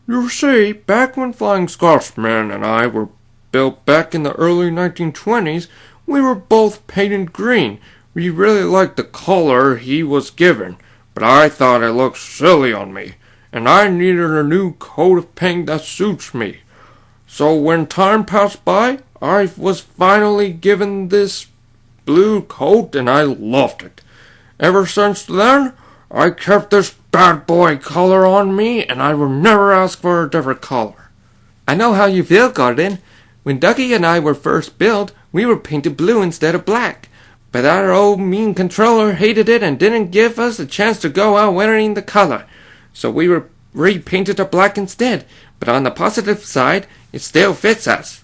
You see, back when Flying Scotsman and I were built back in the early 1920s, we were both painted green. We really liked the color he was given, but I thought it looked silly on me, and I needed a new coat of paint that suits me. So when time passed by, I was finally given this blue coat and I loved it. Ever since then, I kept this bad boy color on me and I will never ask for a different color. I know how you feel, Gordon. When Dougie and I were first built, we were painted blue instead of black. But our old mean controller hated it and didn't give us a chance to go out wearing the color. So we were repainted to black instead. But on the positive side, it still fits us.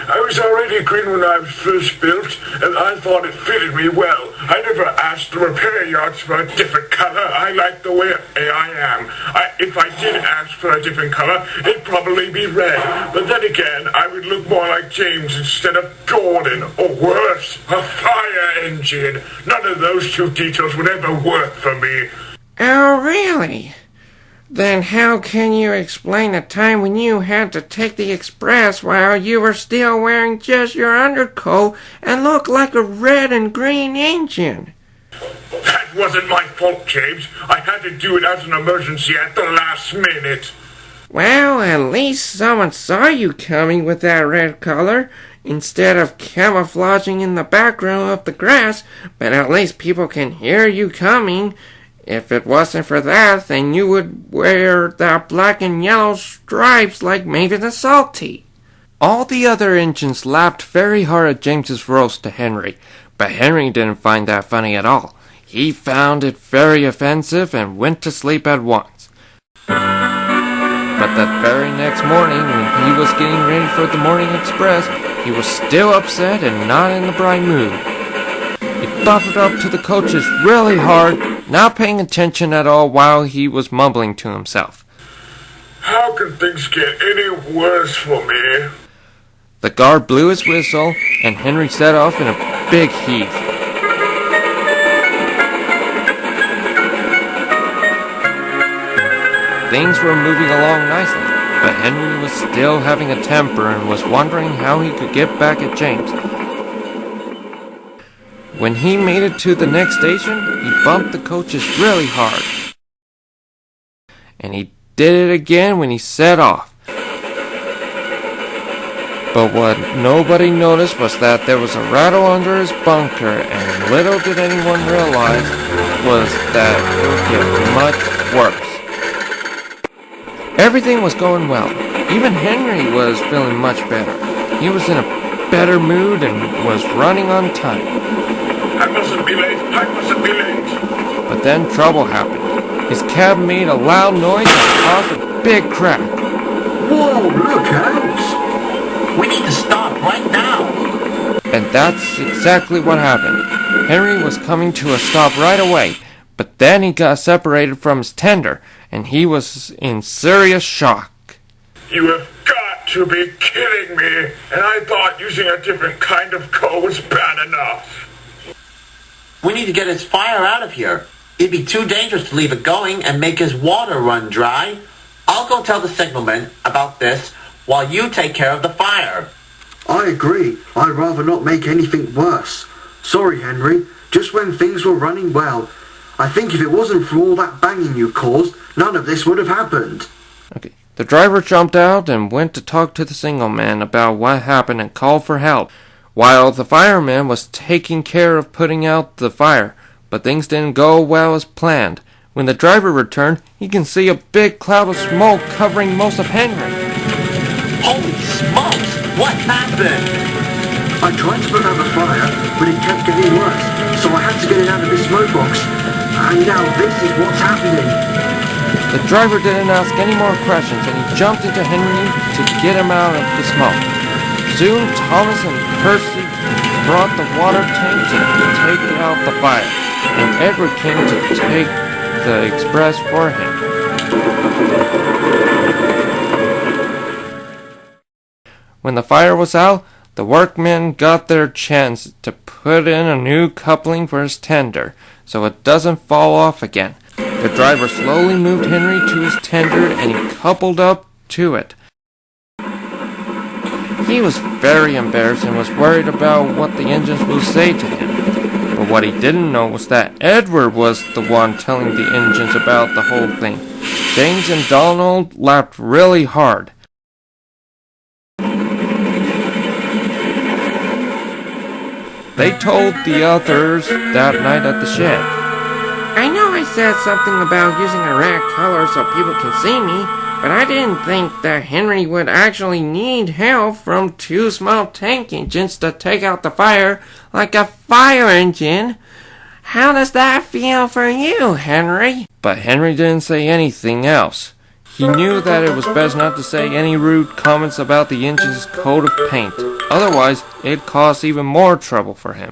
I was already green when I was first built, and I thought it fitted me well. I never asked the repair yards for a different color. I like the way I am. If I did ask for a different color, it'd probably be red. But then again, I would look more like James instead of Gordon, or worse, a fire engine. None of those two details would ever work for me. Oh, really? Then how can you explain a time when you had to take the express while you were still wearing just your undercoat and looked like a red and green engine? That wasn't my fault, James. I had to do it as an emergency at the last minute. Well, at least someone saw you coming with that red color instead of camouflaging in the background of the grass, but at least people can hear you coming. If it wasn't for that, then you would wear that black and yellow stripes like maybe the Salty. All the other engines laughed very hard at James's roast to Henry, but Henry didn't find that funny at all. He found it very offensive and went to sleep at once. But that very next morning, when he was getting ready for the morning express, he was still upset and not in the bright mood. He bumped up to the coaches really hard, not paying attention at all while he was mumbling to himself. How can things get any worse for me? The guard blew his whistle, and Henry set off in a big heave. Things were moving along nicely, but Henry was still having a temper and was wondering how he could get back at James. When he made it to the next station, he bumped the coaches really hard. And he did it again when he set off. But what nobody noticed was that there was a rattle under his bunker, and little did anyone realize was that it would get much worse. Everything was going well. Even Henry was feeling much better. He was in a better mood and was running on time. I mustn't be late. But then trouble happened. His cab made a loud noise and caused a big crack. Whoa, look out! We need to stop right now! And that's exactly what happened. Henry was coming to a stop right away, but then he got separated from his tender, and he was in serious shock. You have got to be kidding me! And I thought using a different kind of coat was bad enough. We need to get his fire out of here. It'd be too dangerous to leave it going and make his water run dry. I'll go tell the signalman about this while you take care of the fire. I agree. I'd rather not make anything worse. Sorry, Henry. Just when things were running well. I think if it wasn't for all that banging you caused, none of this would have happened. Okay. The driver jumped out and went to talk to the signalman about what happened and called for help, while the fireman was taking care of putting out the fire. But things didn't go well as planned. When the driver returned, he can see a big cloud of smoke covering most of Henry. Holy smokes! What happened? I tried to put out the fire, but it kept getting worse, so I had to get it out of this smoke box. And now this is what's happening. The driver didn't ask any more questions, and he jumped into Henry to get him out of the smoke. Soon, Thomas and Percy brought the water tank to take out the fire, and Edward came to take the express for him. When the fire was out, the workmen got their chance to put in a new coupling for his tender, so it doesn't fall off again. The driver slowly moved Henry to his tender and he coupled up to it. He was very embarrassed and was worried about what the engines would say to him. But what he didn't know was that Edward was the one telling the engines about the whole thing. James and Donald laughed really hard. They told the others that night at the shed. I know I said something about using a red color so people can see me, but I didn't think that Henry would actually need help from two small tank engines to take out the fire like a fire engine. How does that feel for you, Henry? But Henry didn't say anything else. He knew that it was best not to say any rude comments about the engine's coat of paint. Otherwise, it'd cause even more trouble for him.